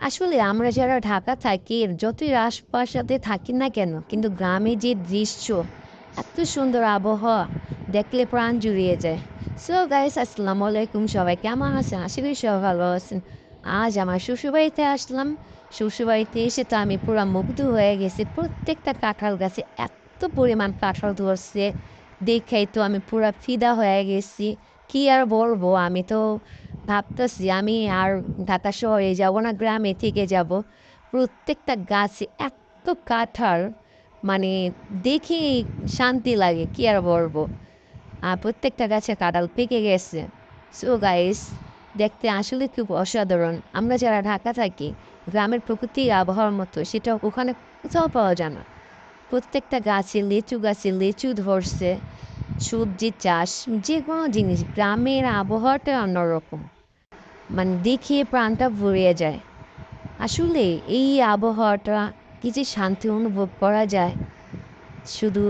আসলে আমরা যারা ঢাকা থাকি যতই আশপাশে থাকি না কেন কিন্তু গ্রামে যে দৃশ্য এত সুন্দর আবহাওয়া দেখলে প্রাণ জুড়িয়ে যায়। সো গাইস, আসসালামু আলাইকুম, সবাই কেমন আছেন? আশা করি সবাই ভালো আছেন। আজ আমার শ্বশুরবাড়িতে আসলাম। শ্বশুরবাড়িতে এসে তো আমি পুরো মুগ্ধ হয়ে গেছি। প্রত্যেকটা কাঁঠাল গাছে এত পরিমাণ কাঁঠাল ধরছে, দেখেই তো আমি পুরো ফিদা হয়ে গেছি। কি আর বলবো, আমি তো ভাবতেছি আমি আর ঢাকা শহরে যাব না, গ্রামে থেকে যাব। প্রত্যেকটা গাছে এত কাঁঠাল, মানে দেখি শান্তি লাগে, কি আর বলবো। আর প্রত্যেকটা গাছে কাঁঠাল পেকে গেছে। সো গাইস, দেখতে আসলে খুব অসাধারণ। আমরা যারা ঢাকা থাকি, গ্রামের প্রকৃতির আবহাওয়ার মতো সেটা ওখানে কোথাও পাওয়া যায় না। প্রত্যেকটা গাছে লিচু ধরছে, সবজি চাষ, যে কোনো জিনিস, গ্রামের আবহাওয়াটা অন্যরকম। মানে দেখিয়ে প্রাণটা ভরিয়ে যায়। আসলে এই আবহাওয়াটা কি যে শান্তি অনুভব করা যায়, শুধু